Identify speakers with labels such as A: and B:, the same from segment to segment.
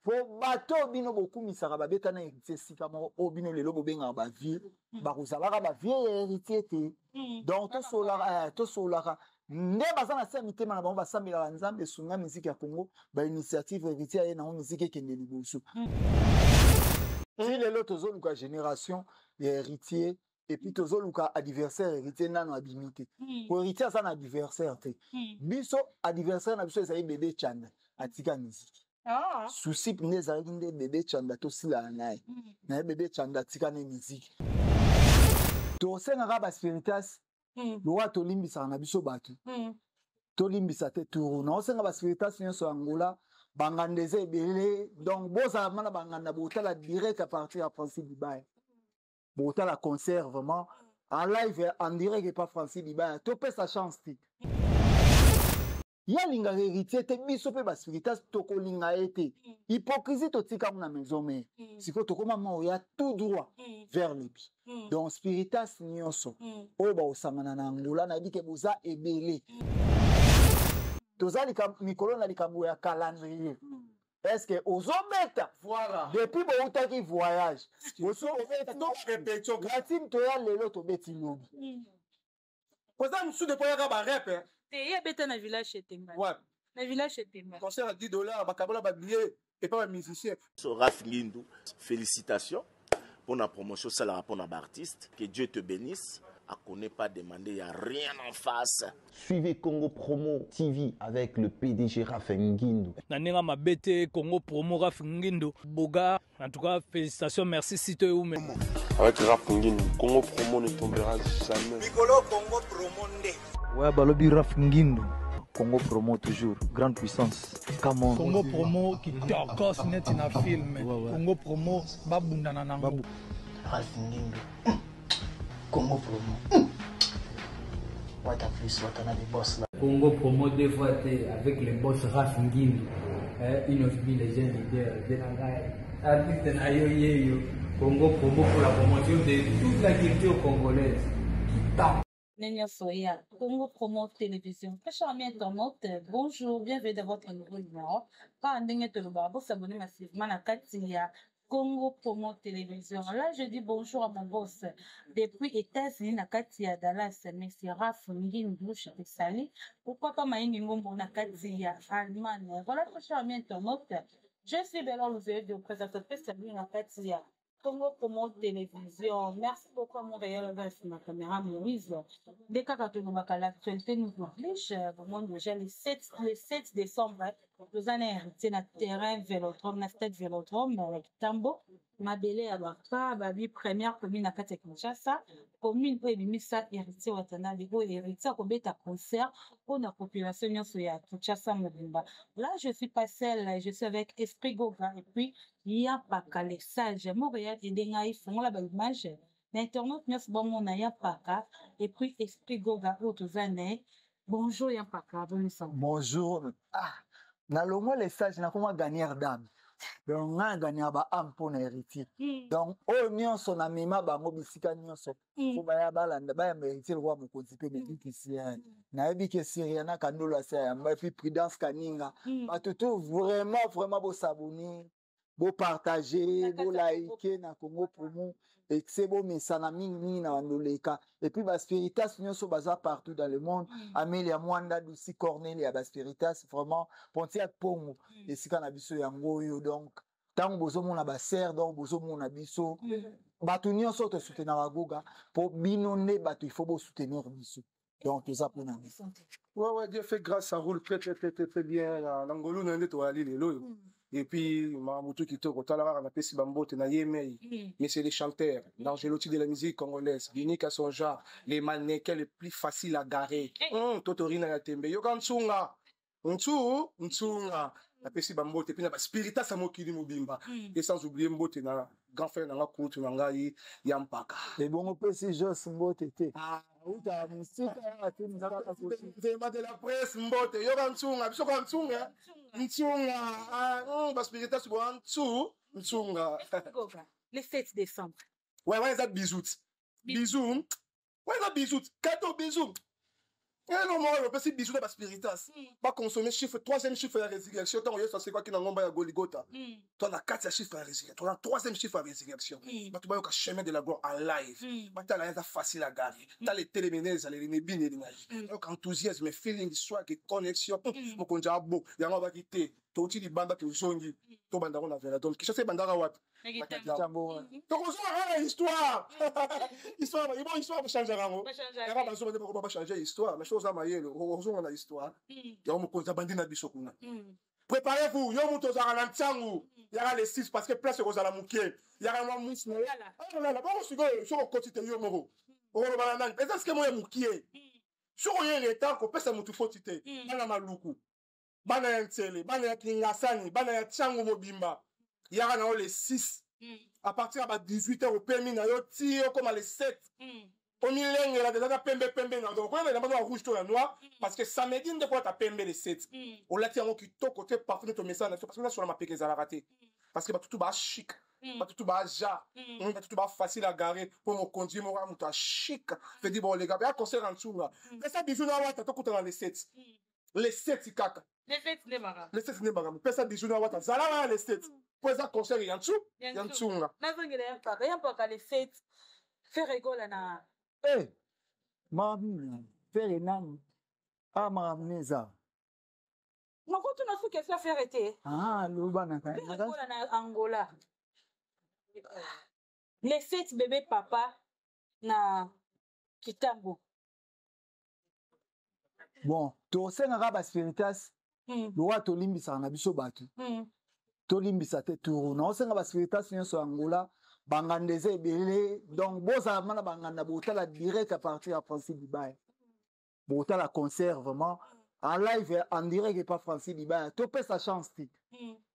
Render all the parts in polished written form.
A: po bato bino bokumisaka babeta na héritier sika moko o bino lelo bobenga ba vie bakozalaka ba vie héritier te donc tosolaka nde baza na se mitema na bango basambelaka nzambe esunga miziki ya Congo ba initiative héritier ye nango miziki ekende liboso ti lelo tozoluka génération ya héritier et puis tozoluka adversaire héritier nano abimi te po héritier aza na adversaire te biso adversaire na biso ezali bebe Chanda atika miziki souci nde ezalaki nde bebe Chanda tosilana naye naye bebe Chanda atika ne miziki tosengaka baspiritas lowa tolimbisaka na biso bato tolimbisa te turu naosenga baspiritas nyonso ya Angola banganda eza ebele donc bozala mana banganda botala direct à partir ya Francis Dibaya botala concert vraiment en live en direct pas Francis Dibaya topesa chance te yalinga héritier te biso pe baspiritas tokolinga ete hypocrisie totika na maison mère siko tokoma moya tout droit vers le bi donc spiritas nyonso oyo baosangana na Angola na bike boza ebele tozali mikolo na likambo ya calendrier est-ce que ozobeta voilà depuis boutaki voyage boso répétition gratim to ya lelo to beti lobi
B: poza msu de poya ba rap
C: te ya beta na village Chetemba
B: ouais
C: na village Chetemba
B: concert à $10 bakabola ba billet et pas ba musicien
D: Raf Ngindu félicitations pour la promotion ça la pour artiste que Dieu te bénisse. À connaît pas demander, il n'y a rien en face.
E: Suivez Congo Promo TV avec le PDG Raf Ngindu.
F: Nanenga mabete Congo Promo Raf Ngindu. Boga, en tout cas, félicitations, merci si tu es où.
G: Avec Raf Ngindu, Congo Promo ne tombera jamais.
B: Nicolo Congo Promo nde.
H: Ouais, Balobi Raf Ngindu. Congo Promo toujours, grande puissance. Come on.
F: Congo Promo qui t'orcos net in a film. Congo Promo, babunda nanango.
I: Raf Ngindu. Congo Promo. What a plus, what another boss là.
J: Congo Promo deux fois avec les boss Raf Ngindu. Une of les jeunes leaders de la guerre. Congo Promo pour la promotion de toute la culture congolaise. Qui tape.
C: Nenya Soya, Congo Promo Télévision. Très cher ami internaute, bonjour, bienvenue dans votre nouveau numéro. Quand on est vous s'abonnez massivement à Katia. Congo Promo Télévision. Là, je dis bonjour à mon boss. Depuis États-Unis, na Katia Dallas, merci Raf Ngindu, je te salue. Pourquoi pas Maïngi Ngombo na Katia Allemagne. Voilà, très cher ami internaute. Je suis Bella Louzé de présentatrice salut na Katia. Congo Promo Télévision. Merci beaucoup à mon réel sur ma caméra Moïse. Dès que l'actualité nous oblige, vraiment déjà le 7 décembre, nous allons hériter notre terrain Vélodrome, notre stade Vélodrome avec Tambo. Ma belle à Baka, babi première commune à Kinshasa, commune où Mimisa héritier Watana, Ligo héritier à bêta concert pour la population de Kinshasa Mobimba. Là, je suis pas seule, je suis avec Esprit Goga et puis il y a pas qu'à les sages. Montréal et Dengaï font la belle image. L'internaute, merci bon mon aya paka et puis Esprit Goga autres années. Bonjour Yapaka,
A: bonjour. Ah, na longo les sages na comment gagner d'âme. Donc on a gagné ba âme pour héritier. Donc au nyonso na mema bango bisika nyonso. Ko baya balanda baya héritier roi mo konzipe me kisi na yebi ke Syria na kandolo sa mba puis prudence kaninga. Ba tout vraiment beau s'abonner, beau partager, beau liker na Congo Promo et c'est beau mesana mingi na ndoleka et puis ba spiritas nyonso baza partout dans le monde. Amélia Mwanda Lucy Cornelia ba spiritas vraiment Pontiac Pongo et sika na biso yango yo donc tant bozo mona ba serre donc bozo mona biso batu nyonso te soutenir ba goga pour binonné batu il faut beau soutenir biso donc tout ça pour nous.
B: Ouais, Dieu fait grâce, ça roule très bien. L'Angolo n'a pas allé les lois. Et puis, Mamoudou qui te retala on a pesi bambote na yemei. Mais c'est les chanteurs, l'angélotie de la musique congolaise, unique à son genre, les mannequins les plus faciles à garer. Totorina na tembe. Yoga Ntsunga. Ntsunga. La pesi bambote, puis na spirita samokili mobimba. Et sans oublier mbote na grand frère na kutu na ngai yampaka.
A: Et bon, on peut si Jos mbote te. Uta musika
B: vraiment de la presse mbote yoga Ntsunga biso kwa Ntsunga Ntsunga baspirita subo Ntsunga
C: le 7 décembre
B: ouais ça bisout ouais ça bisout cadeau bisou non, moi, je peux bisous de la spiritas. Pas consommer chiffre, troisième chiffre de la résurrection. Tant que c'est quoi qui n'a pas Goligota. Toi, la quatrième chiffre de la résurrection. Toi, la troisième chiffre de la résurrection. Tu vas au chemin de la gloire en live. Tu as facile à gagner. Tu as les téléménèses, les nébines, les images. Donc, enthousiasme, feeling, soit connexion. Mon conjoint beau. Il y a un va quitter. Tu as aussi des bandes qui sont zongi. Tu as un verre. Donc, qu'est-ce que c'est bandara wat? Donc, on a une histoire. Histoire, histoire va changer. On va changer l'histoire. Mais chose à mailler, on a histoire. Il y a un mot qu'on a bandé dans Bissokuna. Préparez-vous, il y a un mot qu'on a l'antiango. Il y a les 6 parce que place aux alamouké. Il y a un mousse. Ah là là, bon, si on continue, on va on va est-ce que moi, moukié? Si on y a le temps, qu'on peut se moutou fautité. Bana maluku. Bana yantele. Bana yakingasani. Bana yatiango mobimba. Il y a les 6. À partir de 18h au permis, il y a comme les 7. Au milieu, il y a déjà pembe. Donc, on a des rouge tout la noir. Parce que samedi, on a pembe les 7. On l'a tiré qui tôt côté parfait de ton message. Parce que là, sur la map, ils ont raté. Parce que tout va chic. Tout va jar. Tout va facile à garer. Pour me conduire, moi, je suis chic. Je dis, bon, les gars, il y a un concert en dessous. Mais ça, bisous, là, tu as tout dans les 7. Les 7, c'est caca.
C: Les 7, c'est bagarre.
B: Les 7, c'est bagarre. Mais ça, bisous, là, tu as les 7. Pour ça, concert, il y a un dessous. Il y a un dessous. Il
C: y a pas les 7. Faire rigole, na.
A: Eh, maman, faire une ah, maman, ça.
C: Mais quand tu as fait qu'est-ce que faire été?
A: Ah, l'Uban,
C: Angola. Les 7 bébés papa na Kitambo.
A: Bon, tu sais, on a spiritas. Loi, tu limbisa na biso batu. Tu limbisa te tour. Non, c'est un spiritas ni so Angola. Bangandese ebele. Donc, boza mana banganda bota la direct à partir de Francis Dubaï. Bota la concert vraiment. En live, en direct et pas Francis Dubaï. Tu peux sa chance.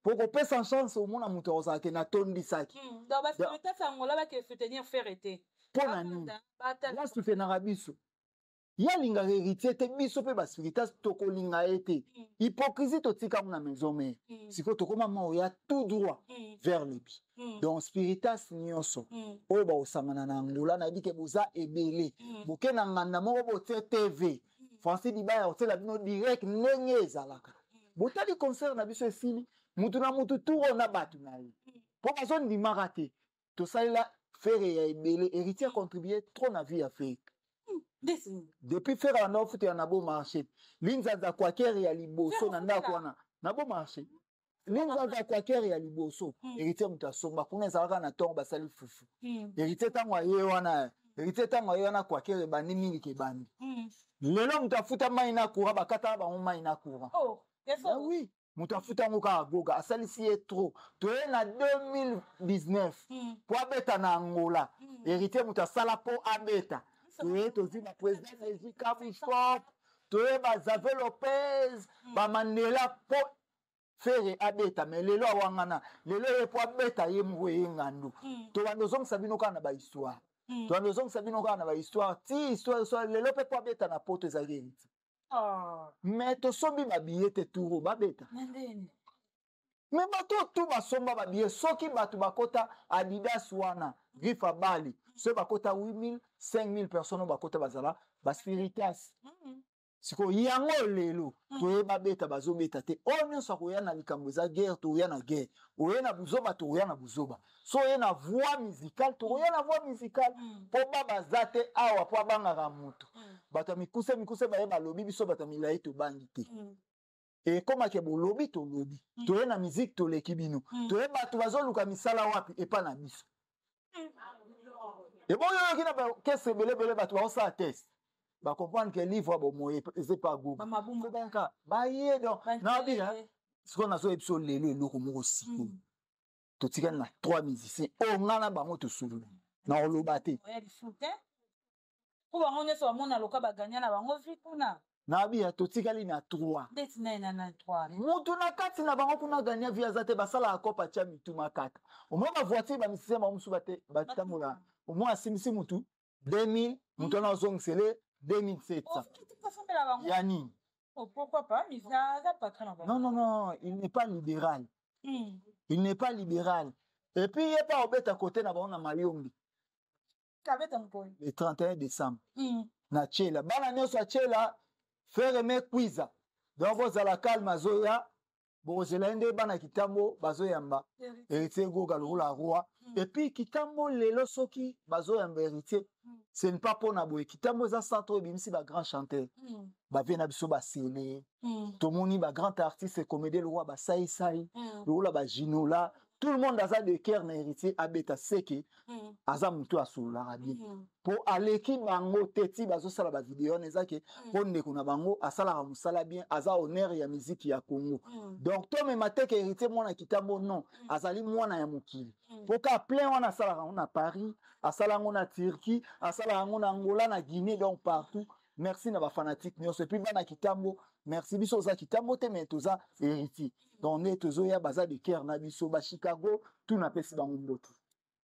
A: Pour qu'on puisse sa chance, au moins, on a été na ton disaki.
C: Donc, parce que peut-être Angola va que soutenir faire été.
A: Pour l'année. Là, tu fais n'arabiso. Il y a l'inga héritier, te biso pe basiritas toko linga ete. Hypocrisie to tika na maison mais si ko toko mama o ya tout droit vers le bi. Donc spiritas nyonso. O ba osangana na Angola na bi ke boza ebele. Boke na nganda moko bo TV. Francis Dibaya o tela bino direct ndenge ezalaka. Botali concert na biso esili, mutu na mutu tour na batu na ye. Po ba zone di marate. To salela faire ya ebele héritier contribuer trop na vie Afrique. Depuis faire un offre, tu as un beau marché. L'inzaza kwakeri ya liboso na ndako wana. Na beau marché. L'inzaza kwakeri ya liboso. Héritier mutasomba kuna ezalaka na tongo basali fufu. Héritier tango aye wana. Héritier tango aye wana kwakeri bani mingi ke bani. Lelo mutafuta mai na kura bakata ba mai na kura.
C: Oh,
A: ah oui. Mutafuta ngoka agoga asali si trop. Toye na 2019. Po abeta na Angola. Héritier mutasala po abeta. Tu es aussi la présidente de Kabouchop, tu es Xavier Lopez, Mandela pour faire abeta, mais les lois wangana, les lois pour abeta yemwe ngando. Tu as nos hommes sabino kana ba histoire. Tu as nos hommes sabino kana ba histoire. Ti histoire soit les lois pour abeta na poto zageri. Mais to sombi ba billet te touro ba beta. Mais bato tout ba somba ba billet soki batu bakota Adidas wana, Grifa Bali. Ceux qui ont 8 000, 5 000 personnes qui ont des spiritas. Si vous avez un lelo, vous avez un bêta, vous avez un bêta. On a une guerre, vous avez une guerre. Vous avez une bouzoba, vous avez une bouzoba. Si vous avez une voix musicale, vous avez une voix musicale. Pour bazate awa, pour bangara mutu. Bata mikuse ba lobby biso bata milai to bandite. Et comme que bo lobby to lobby. To na musique to lekibino. To batu bazoluka misala wapi et pas na biso. Et bon, il y a qu'est-ce que belé bato ba ça test. Ba comprendre que livre bon moye c'est pas go. Ba yé donc na bi hein. Ce qu'on a so episode lelo eloko moko siko. To tika na 3 musiciens. O ngana bango to sulu. Na olobate.
C: Ya di foot hein. Ko bango ne so mona loka ba gagner na bango vituna.
A: Na bi to tika li na 3.
C: Date na 3.
A: Mutu na kati na bango kuna gagner via zate basala akopa cha mituma kata. O mo ba voiture ba musicien ba musu bate batamula. Au moins, si mutu 2000, mutu na zong sele 2700. Yani.
C: Oh, pourquoi pas? Mais ça pas très longtemps.
A: Non, il n'est pas libéral. Il n'est pas libéral. Et puis, il n'est pas au bête à côté na na Mayombi. Le 31 décembre. Na Tchela. Bana nyoso Tchela, faire aimer Kwiza. Donc, vous allez calme, Zoya. Bon, je l'ai dit, bana kitambo, bazo yamba. Héritier Goga, le roi. Et puis, kitambo, lelo soki, bazo yamba héritier. Ce n'est pas pour Naboé. Kitambo, ça centre, bimsi, ba grand chanteur. Ba vena biso, ba sélé. Tomoni, ba grand artiste, comédie, le roi, ba saï saï. Le roi, ba ginola. Tout le monde a ça de cœur, na héritier, abeta seke. Aza mutu asula rabi. Pour aller qui bango teti, bazo sala ba vidéo, nezake. Pour ne kuna bango, asala ramusala bien. Aza honneur ya musique ya Congo. Donc, toi, même matin, héritier, moi, na kitambo, non. Azali, moi, na yamukili. Pour qu'à plein, on a sala, on a Paris, à sala, on a Turquie, à sala, on a Angola, na Guinée, donc partout. Merci, na ba fanatique, mais on se prive na kitambo. Merci, biso, za kitambo, te, mais toza, héritier. Donc, on est tozo, ya baza de cœur, na biso, ba Chicago, tout n'a pas si bango mboto.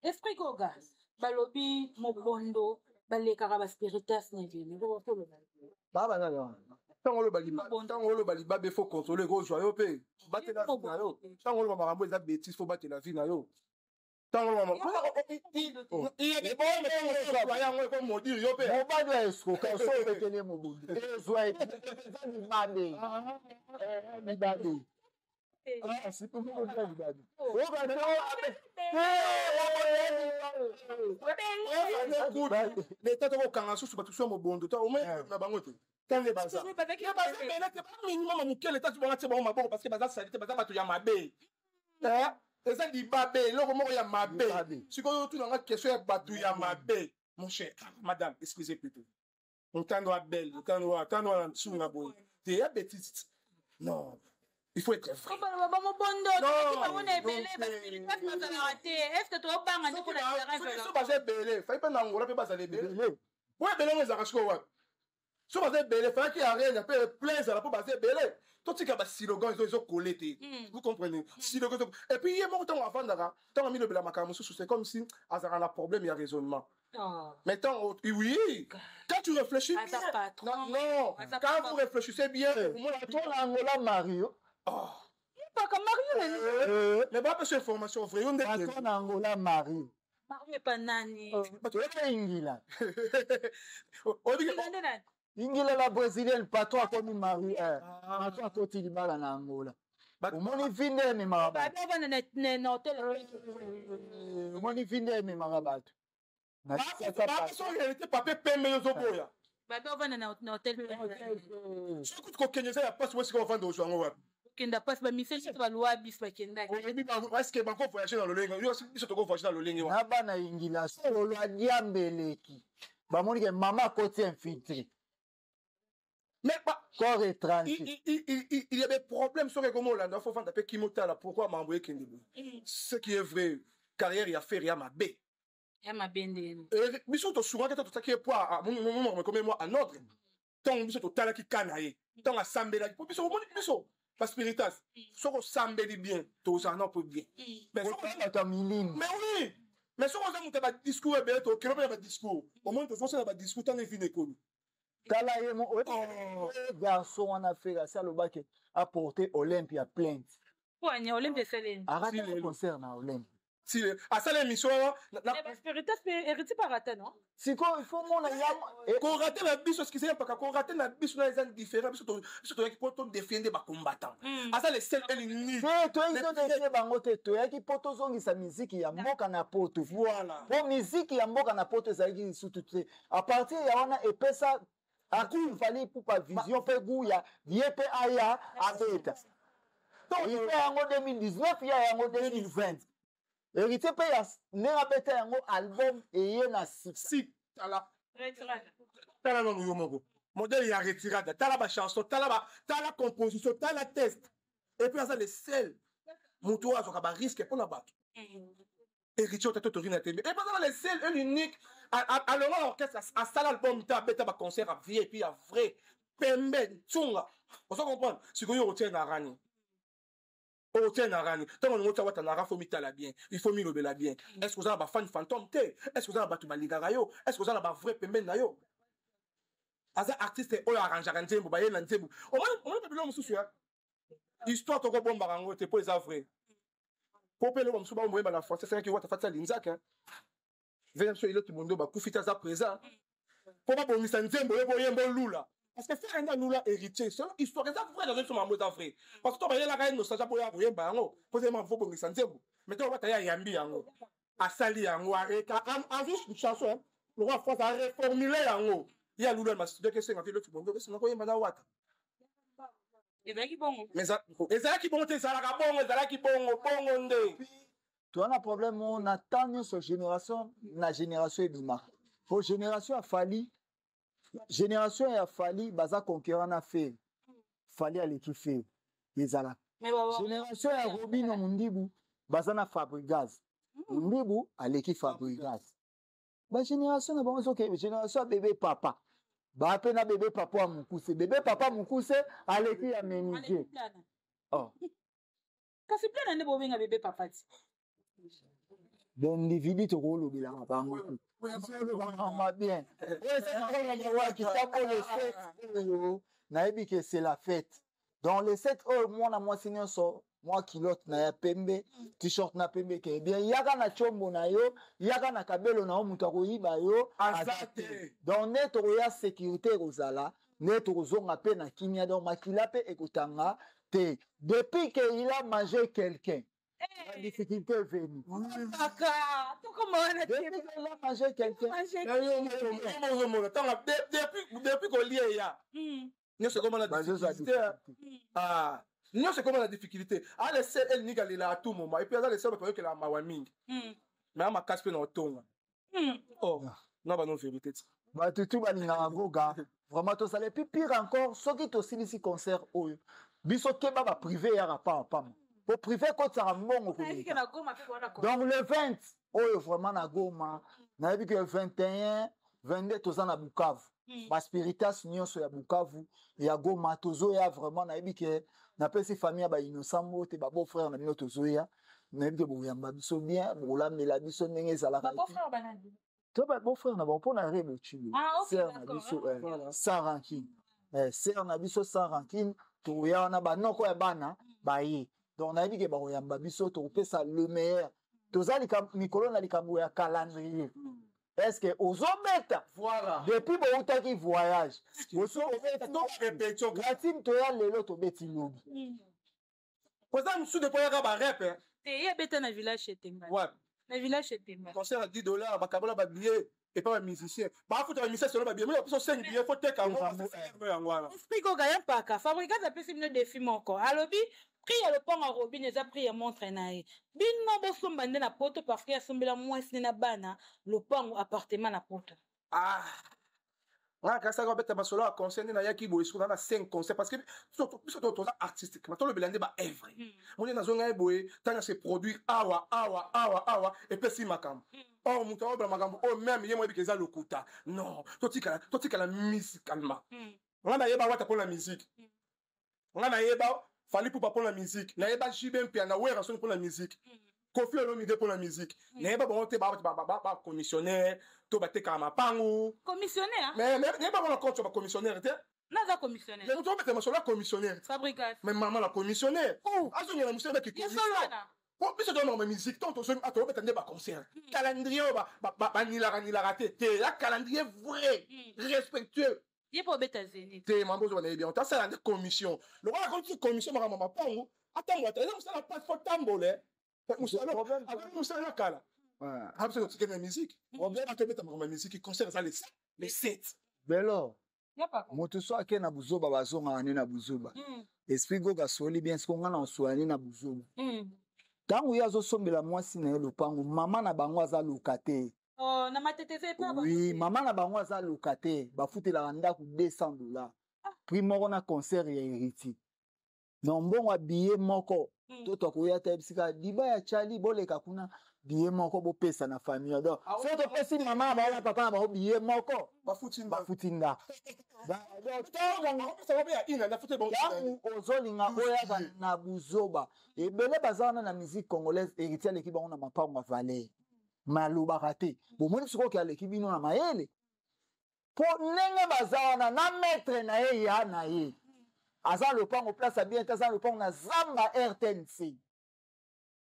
C: Esprit Goga, balobi, mobondo, balekara, ba spiritas, neville.
A: Baba, non.
B: Tant le baliba, il faut contrôler gros joyau pe. Battre la vie na yo. Tant le marambo est bêtise, faut battre la vie na yo. Tant le marambo. Il y a des bons mais soyons comme on dit yo pe.
A: On va dire ce qu'on soit retenu mon bout. Soyez Bibado. Ah, c'est pour moi Bibado. Oh bah non.
B: Les têtes au kangasu sur tout sur mon bondo. Toi au moins na bangote. Quand les bazar. Mais là c'est pas minimum mon quel état tu vas c'est bon ma bon parce que bazar salité bazar batu ya mabe. Ça dit babé, le moment ya mabe. Si quand tu dans question ya batu ya mabe. Mon cher, madame, excusez plutôt. On t'envoie belle, on t'envoie sur la boue. T'es un bêtise. Non. Il faut être vrai.
C: Est-ce que tu vas pas manger pour la
B: terrain? Fallait pas n'engoler pas aller belé. Ouais, belé les arracher quoi. Si vous avez belé, fallait qu'il y a rien, il y a plein ça pour baser belé. Toi tu as slogan ils ont collé. Vous comprenez? Slogan. Et puis il y a mon temps avant d'ara, tant mis le bela makamusu, c'est comme si azara un problème, il y a raisonnement. Mais tant oui, quand tu réfléchis bien. Non, quand vous réfléchissez bien,
A: moi toi l'Angola Mario.
C: Oh. Pas comme Mario.
B: Mais pas cette information vraie. On est
A: en Angola Mario.
C: Mario est pas nani.
A: Tu es Ingila. Ingila la brésilienne patron comme Mario. Patron à côté du mal en Angola. Omoni vinde me marabat. Omoni vinde me marabat.
B: Na ça son réalité papa pembe yo zoboya.
C: Baba vana na hotel.
B: Ce que tu connais ça ya passe où est-ce qu'on va vendre aujourd'hui wapi?
C: Kenda passe ba mission c'est ba loi bis ba kenda.
B: Est-ce que banco voyager dans le lingue? Yo si to go voyager dans le lingue wa.
A: Na bana ingila solo lwa diambeleki. Ba moni ke mama côté infiltré.
B: Mais pas
A: corps étrange.
B: Il y a des problèmes sur comment là, il faut vendre peu Kimota là, pourquoi m'envoyer Kendebo? Ce qui est vrai, carrière il a fait rien ma B.
C: Ya ma bende.
B: Mais surtout souvent quand tu as poids mon comme moi en ordre. Tant biso to tala ki kanaye. Tant a sambela. Biso pas spiritas. Soko sambeli bien, to ça non peut bien. Mais oui. Mais soko ça monte ba discours et bien to kilo ba discours. Au moins to foncer ba discours tant fin école.
A: Tala ye mon garçon on a fait ça le bac apporter Olympia plainte.
C: Ouais, ni Olympia Céline.
A: Arrête le concert na Olympia.
B: Si à ça l'émission
C: mais spiritas hérité par raté non?
A: Si quoi il faut mon
B: qu'on rate la biso ce qui c'est pas qu'on rate la biso là ils différents biso to qui poto défendre ba combattant. À ça les seuls unis.
A: Toi ils ont défendre bango te toi qui poto zongi sa musique ya mboka na poto.
B: Voilà.
A: Pour musique ya mboka na poto ça qui surtout à partir ya wana epesa à qui il fallait pour pas vision pe goût ya yep aya abeta. Donc il fait en 2019 il y a en 2020. Héritier Payas, ne rabete yango album et na
B: si tala non yo modèle ya retirada tala ba chanson tala composition tala test et puis ça les sel moto azoka ba risque pour na bato héritier ta totorina tembe et pas les sel unique alors l'orchestre a ça l'album ta beta ba concert à vie et puis à vrai pembe tsunga on se comprendre si ko yo retient na rani. Oh, tiens, Narani. Tant qu'on monte à Watanara, il faut m'y la bien. Il faut m'y la bien. Est-ce que vous avez un fan fantôme? Est-ce que vous avez un Batoumaligarayo? Est-ce que vous avez un vrai Pemben Nayo? As un artiste, on arrange à Nzembo, Bayen Nzembo. Au moins, le l'homme sous histoire de bon barango, t'es pas les avrais. Pour payer l'homme sous bas, on la force, c'est un qui voit ta fata l'inzak. Venez sur l'autre monde, bah, Koufita za présent. Pour pas bon, Nzembo, le boyen bon loula. parce que frère enda nous là héritier c'est histoire ça frère dans son amour frère parce que toi bah là quand nous ça pour ya pour yemba yango posez-moi faut bongi sanzembo mais toi va ta ya yambi yango asali yango areka en juste une chanson le roi France a reformulé yango il y a l'oulou ma studio que c'est quand le bon que c'est ko yemba na wata
C: ezalaki bongo
B: mais ezalaki bongo te ezalaka bongo ezalaki bongo nde
A: tu as un problème on attend sur génération na génération ebima pour génération a fallu génération ya fali baza conquérant na fait fali aleki fait ezala génération ya Robino Mundibu baza na Fabrigaz Mundibu aleki Fabrigaz ba génération na bango soke génération bébé papa ba pe na bébé papa wa Mukuse bébé papa Mukuse aleki ya Menige oh
C: kasi plana ne bo benga bébé papa ti
A: l'individu to ko lobela bango bien. C'est la fête. Dans les 7 heures, moi, moi kilote na ya pembe, t-shirt na pembe ke bien. Yaga na chombo na yo, yaga na kabelo na omuta ko yiba yo. Donc net ya sécurité rozala, net rozonga pe na kimia donc makila pe ekutanga te. Depuis qu'il a mangé quelqu'un. La difficulté est venue.
B: Depuis qu'on lit, il y a. Nous, c'est comment la difficulté. Ah, nous, c'est comment la difficulté. Ah, les seuls, elles n'y gagnent à tout moment. Et puis, les seuls, qui la mawaming. Mais à ma casse, on tombe. Oh, non, non, vérité.
A: Bah, tout va n'ira goga. Vraiment, tout ça. Et puis, pire encore, ceux qui ont aussi ici concert, biso keba ba privé ya rapa pam. Pour privé quand ça mongo. Donc le 20, oh vraiment na Goma, na yebi que 21, 22 toza na Bukavu. Ba spiritas nyonso ya Bukavu, ya Goma tozo ya vraiment na yebi que na pesi famille ba innocent mote ba beau frère na bino tozo ya. Na yebi que bo yamba biso bien, bo la mela biso ndenge ezala ka.
C: Beau frère banandi.
A: To ba beau frère na bon pour na rebe tu.
C: Ah OK d'accord.
A: Sans rancune. Sœur na biso sans rancune. Toya na ba noko ya bana ba yi donc na yebi ke ba oyamba biso to pesa le meilleur tozali ka mikolo na likambo ya calendrier est-ce que ozometa
B: voilà
A: depuis bo utaki voyage oso
B: donc répétition
A: gratin to ya lelo to beti lobi
B: poza msu de poya ba rap
C: te ye beta na village Chetemba
B: ouais
C: na village Chetemba
B: concert à $10 ba kabola ba billet et pas un musicien. Bah, faut un musicien sur le bien. Mais il faut 5 billets, faut te calmer.
C: Explique au gars, pas qu'à fabriquer un peu de défi encore. Alors, pris le pont à Robin, les a pris à montrer naï. Bin no bosom bandé na poto parce qu'il y a sombre la moitié na bana, le pont appartement na poto.
B: Ah! Quand ça va être solo à concerner na yaki boy sur na 5 concerts parce que surtout artistique. Maintenant le belande ba œuvre. Mon na zonga boy, tant se produire awa et puis si makam. Oh mon temps ba makam oh même yemo bi keza lokuta. Non, totika la musicalement. On a yeba wata pour la musique. On a yeba fallait pour la musique. Na yeba jibem piano ouais raison pour la musique. Kofi Olomide pour la musique. Na yeba bon te ba commissionnaire. To bate kama pangu
C: commissionnaire
B: mais pas mon compte sur commissionnaire tu
C: nada commissionnaire
B: mais tu mettre sur la commissionnaire
C: fabricate
B: mais maman la commissionnaire azo la musique qui pour plus de ma musique tant on a to mettre des concert calendrier ba ni la raté la calendrier vrai respectueux
C: il pour beta zénith
B: te mambo zo na bien ta ça la commission le roi raconte commission maman pangu attends moi ça la passe pour tambolé musala kala absolument c'est la musique problème à te mettre ma musique qui concerne ça les 7
A: belo moto so ake na buzoba bazonga na buzoba esprit goga soli bien ce qu'on a na soani na buzoba tangu yazo sombela mwasi na lopango mama na bango aza lokate
C: oh na mateteze pa
A: oui mama na bango aza lokate bafutela ndako $200 prix moko na concert ya héritier non bon habillé moko toto koya ta bisika diba ya chali boleka kuna billet moko bo pesa na famille donc so to pesi mama ba papa ba billet moko ba futinda donc
B: ça va bien ina na futé bon
A: ozolinga oya na buzoba ebele bazana na musique congolaise héritier l'équipe on a mapango ma valeur maluba raté bon moi siko ki l'équipe bino na mayele po nenge bazana na maître na ye ya na ye aza le pango place bien aza le pango na zamba RTNC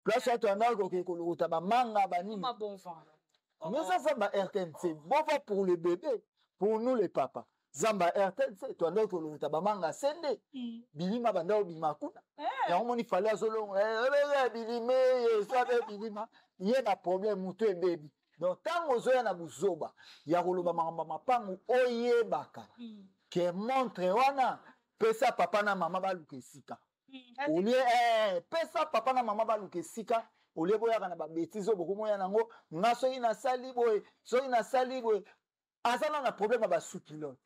A: place où tu as un gars qui est là, manga bani. Mais ça va RTNC. Bon va pour le bébé, pour nous les papas. zamba RTC to ando to luta bamanga sende bilima banda obima kuna ya omoni fale azolongo bilime sabe bilima ye na problème mutu ebebi donc tango zoya na buzoba ya koloba makamba mapangu oyebaka ke montre wana pesa papa na mama baluka esika olie pesa papa na mama baluka esika olie boyaka na babetizo bokomoya nango nga soki nasali boye azala na problème basukilote.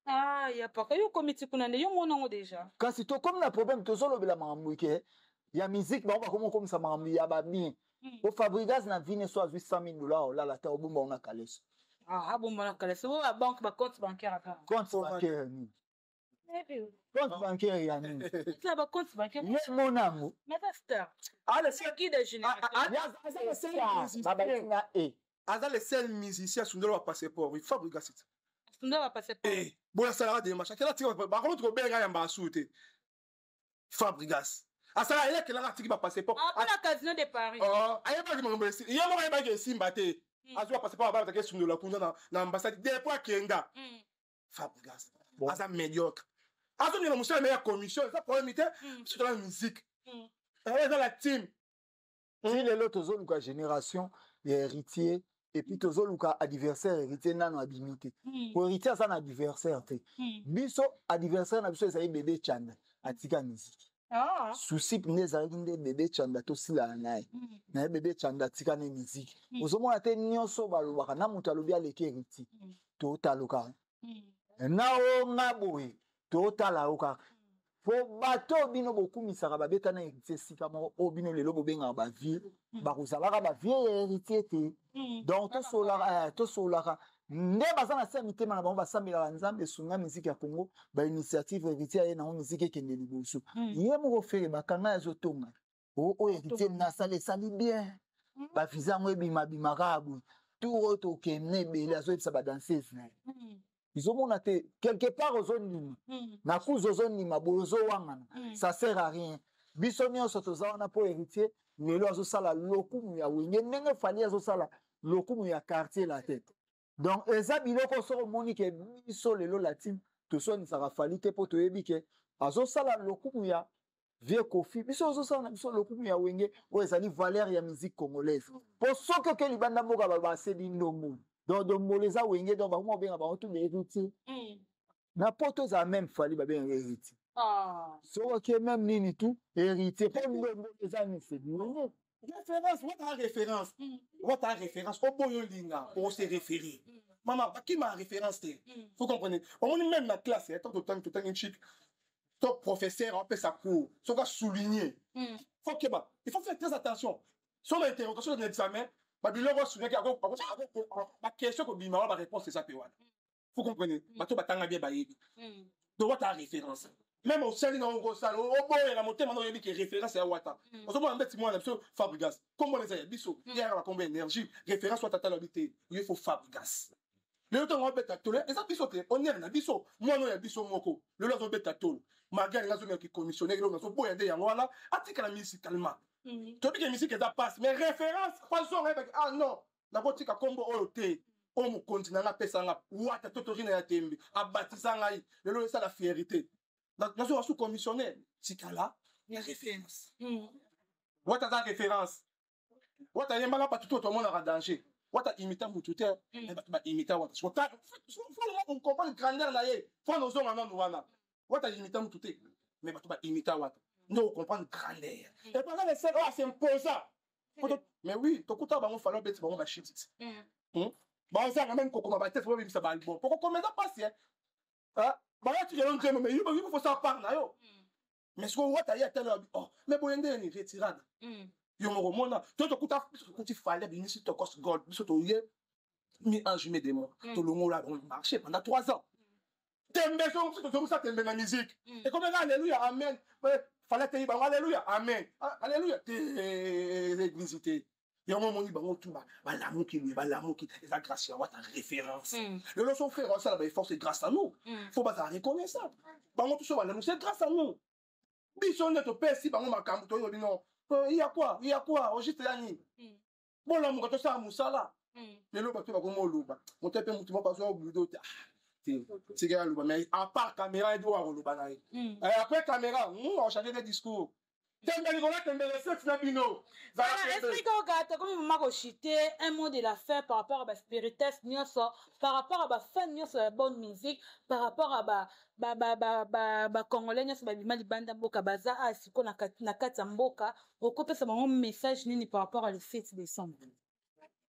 C: Ah, ya paka yo komiti kuna nde yo monango déjà.
A: Kasi to comme na problème tozolobela makambo ke ya musique ba komo comme ça makambo ya ba bien. Au Fabregas na vine so azwi $100,000 là la ta obumba ona kaleso.
C: Ah, bomba na kaleso. Bo ba banque ba compte bancaire aka.
A: Compte bancaire ni. Compte bancaire ya ni.
C: Ça ba compte bancaire.
A: Ye monango.
C: Meta star.
B: Ah, le
C: seul qui de génération.
B: Aza le seul musicien Sundolo a passeport. Il Fabregas.
C: Sundolo a passeport.
B: Bon, ça la démarche. Quel article par contre benga ya mbasute. Fabregas. Asala ile kela article ba passeport.
C: Ah, la casino de Paris.
B: Oh, aye ba ngombe. Ye mo ba ke simbate. Azwa passeport ba ke Sundolo kunza na ambassade depuis Kenda. Fabregas. Asa médiocre. Azo ni na musala meilleure commission, ça problème était sur la musique. Elle dans la team.
A: Si les autres zones quoi génération héritier et puis tozo luka adversaire héritier nano abimité pour héritier ça na adversaire te biso adversaire na biso ezali bébé Chanda atika musique souci nezali nde bébé Chanda to sila nae na bébé Chanda atika na musique ozomona te nyonso balobaka na mutu alobi aleki héritier to taloka na o ngaboye to taloka po bato bino bokumisaka babeta na héritier sika moko o bino lelo bobenga ba vie bakozalaka ba vie héritier te donc tosolaka nde baza na se mitema na bango basambelaka nzambe esunga miziki ya Congo ba initiative héritier ye nango miziki ekende liboso ye moko fere bakanga ezotonga o héritier nasala esali bien baviza yango ebimabimaka abwe tour tokende ebele azoyebisa badanseuse na ye izomona te quelque part ozonima na kuza ozonima boye ozowangana ça sert à rien biso nyonso toza wana mpo héritier lelo azosala lokumu ya wenge ndenge fali azosala lokumu ya quartier la tête donc eza biloko soko omoni ke biso lelo latine tosonisaka fali te mpo toyebi ke azosala lokumu ya vie kofi biso ozosala na biso lokumu ya wenge oyo ezali valeur ya musique congolaise mpo soki oke libanda mboka babaseli ndongo donc moleza wenge donc bakoma obenga bango tu héritier na poto ezala même fali babengaka héritier soki même nini tu héritier mpo ndongo eza nisedi wenge
B: référence what a référence au boyo linga on se référer maman qui m'a référence te faut comprendre on est même dans classe tant une chic top professeur on peut ça cours ça va souligner faut que bah il faut faire très attention sur l'interrogation de l'examen bah il va souligner la question que bima la réponse c'est ça pe wana faut comprendre bato batanga bien ba yebi donc what a référence même au sein dans le salle au boy la montée maintenant il dit que référence à Wata on se voit un petit moi l'abso Fabregas comme on les a biso hier la combien d'énergie référence Wata talabité il faut Fabregas le temps on beta tole et ça biso on est na biso moi non ya biso moko le lot beta tole malgré les gens qui commissionné le on se boy ndé yango wana atika la musicalement to bi que musique ça passe mais référence façon ah non na botika combo oyote on mo continue na pesa nga Wata totorina ya tembi abatisa ngai le lot ça la fierté. Dans un sous-commissionnaire, c'est là, il y a référence. What a référence? What a yemala pas tout le monde en danger. What a imita mututer, imita what. On comprend le grandeur là, faut nous en nous. What a imita mututer, mais tu vas imita what. Nous comprendre grandeur. Et pendant les 5 ans, c'est imposant. Mais oui, tu écoutes, on falloir bête, on va shit. Bah, on s'en même qu'on va tête, on va bien ça va bon. Pourquoi comment ça passe? Ah. Bah tu viens de mais il faut ça parler là mais ce qu'on voit tailler tellement oh mais bon ndé ni retirade yo mo mona to kuta kuti fallait bien si to cost gold biso to yé mi ange me démon to longo là on marché pendant 3 ans tembe ça tembe na musique et comme alléluia amen fallait te ba alléluia amen alléluia te visiter et on m'a dit bah on tout bah l'amour qui la grâce à ta référence le leçon frère ça la force c'est grâce à nous faut pas ça reconnaître ça bah on tout ça là c'est grâce à nous bison de to pesi bah on m'a camp to non il y a quoi au juste là ni bon là mon to ça musala le lo ba to ba ko mo lo ba mon te pe mutu mo pas so au budo tika aloba mais à part caméra et doit aloba na ye après caméra on change de discours tembeli kola tembeli sexe na bino
C: esprit Goga comme maman chité un mot de la fin par rapport à ba spirites nyonso par rapport à ba fan nyonso ya bonne musique par rapport à ba congolais nyonso ba bima libanda mboka baza asiko na kati ya mboka okopesa bango message nini par rapport à le 7 décembre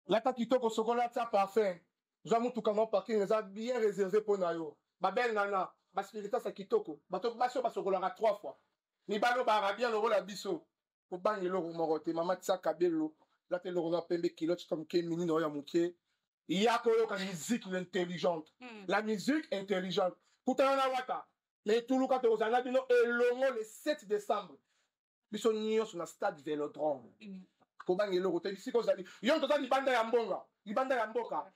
B: lata kitoko sokola ta parfum zwa mutuka mo parking eza bien réservé pour na yo babel nana ba spirites ya kitoko bato baso basokolaka 3 fois mibalo barabia loko la biso kobangi loko moko te mama tsaka belo la te loko na pembe kilote comme ke mini no ya muke ya koyoka musique intelligente la musique intelligente kutana na wata mais tuluka te ozana bino elongo le 7 décembre biso nyonso na stade Vélodrome kobangi loko te bisiko zali yo toza libanda ya mboka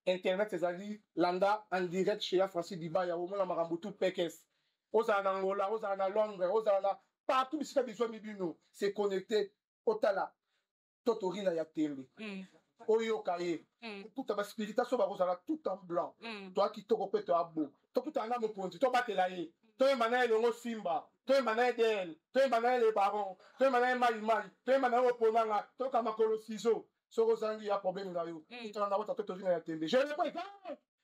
B: internet ezali landa en direct chez Francis Dibaya au mona makambo tout pekes ozala na Angola, ozala na Londres, ozala na partout bisika biso mibino c'est connecté otala totorina ya tembe oyoka ye tout ba spiritation ba kozala tout en blanc toi kitoko pe to abo to kutanga moponzi to batela ye to emana elongo simba to emana edel to emana le baron to emana mai to emana oponanga to kama kolo sizo soko zangi ya problème na yo tout na wata totorina ya tembe je ne pas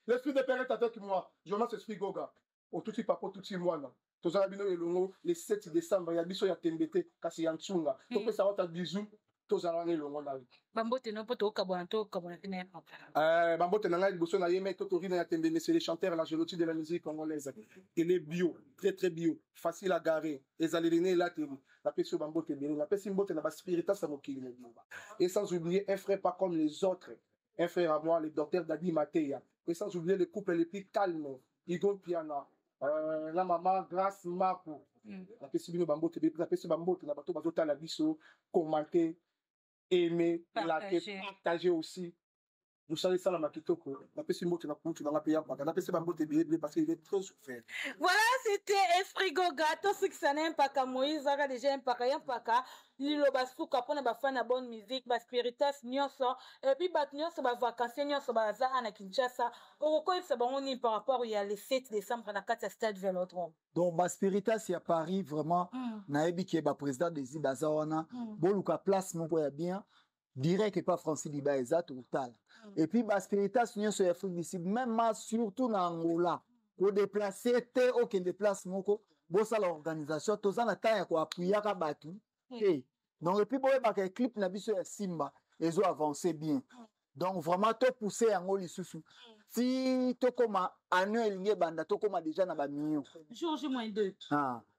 B: l'esprit de père est avec moi je m'appelle Esprit Goga otuti papa tuti mwana tozala bino elongo le 7 décembre ya biso ya tembete kasi ya ntsunga topesa wata bisou tozala wana elongo na
C: bambote no poto okabona tena
B: bambote na ngai liboso na ye mais totorina ya tembete c'est les chanteurs la gélotie de la musique congolaise il est bio très bio facile à garer ezaleli ne elateli napesi bambote ebele napesi mbote na baspiritas ya mokili mobimba et sans oublier un frère pas comme les autres un frère à moi le docteur Dadi Mateya et sans oublier le couple les plus calmes Igon Piana la maman Grâce Marco la pesi bino bambote la pesi bambote na bato bazotala biso commenter aimer liker partager aussi nous savons ça la makitoko la pesi mbote na kutu na payer pas la pesi bambote bien parce qu'il est trop souffert
C: voilà c'était Esprit Goga to ce que ça n'est pas comme Moïse a déjà un paka lilo basuka pona ba fan na bonne musique ba spiritas nyonso et puis ba nyonso ba vacances nyonso ba za na Kinshasa oko ça bon ni par rapport il y a le 7 décembre na kati stade Vélodrome
A: donc ba spiritas ya Paris vraiment na ebi ke ba président des Ibazawana boluka place moko ya bien direct et pas Francis Diba exact total et puis ba spiritas nyonso ya Afrique du Sud même surtout na Angola ko déplacer te aucun déplace moko bosa l'organisation tozana ta ya ko appuyer ka batu donc et puis boyeba que clip na biso ya Simba ezo avancer bien donc vraiment to pousser yango lisusu si to koma année elinge banda to koma déjà na ba millions
C: jour J-2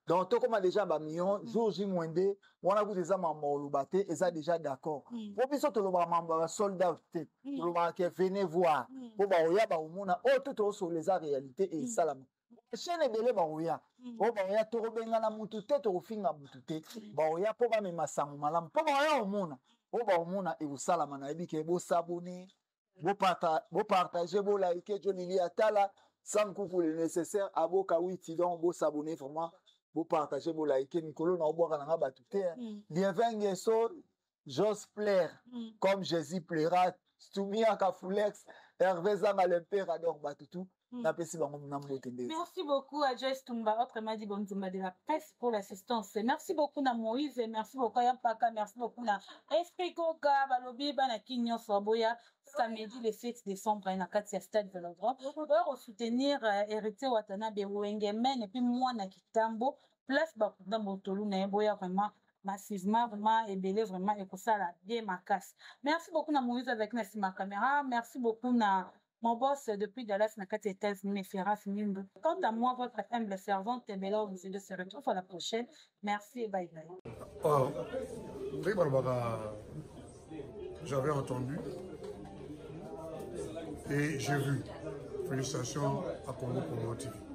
A: donc to koma déjà ba millions jour J-2 wana ku eza mamba olubate eza déjà d'accord po biso to loba mamba ba soldat te to loba que venez voir po ba oya ba omona tout sur les réalité et salama chaîne ebele ba oya po ba oya to benga na mutu te to finga mutu te ba oya po ba mema sangu malamu po ba oya omona po ba omona e usalama na ebike bo sabuni bo partager bo liker jo lili atala sans coucou le nécessaire aboka witi donc bo s'abonner vraiment bo partager bo liker mikolo na oboka na batu te bienvenue so j'ose plaire comme Jésus plaira Stumia Kafulex Hervé Zanga l'impérateur batutu na pesi bango na mbote ndé.
C: Merci beaucoup à Joyce Tumba autrement dit Bonzimba de la presse pour l'assistance. Merci beaucoup na Moïse, merci beaucoup à Yampaka, merci beaucoup na Esprit Goga balobi bana kinyo soboya samedi le 7 décembre na Katia Stade Vélodrome pour soutenir héritier Watanabe Wengemen et puis moi na Kitambo place bakunda Motolu na boya vraiment massivement vraiment et belé vraiment et ça la bien ma casse. Merci beaucoup na Moïse avec ma caméra, merci beaucoup na mon boss depuis Dallas na 4 États-Unis Ferras Nindo. Quant à moi votre humble servante Bella vous de se retrouve à la prochaine. Merci et bye bye.
K: Oh, j'avais entendu et j'ai vu. Félicitations à Congo Promo TV.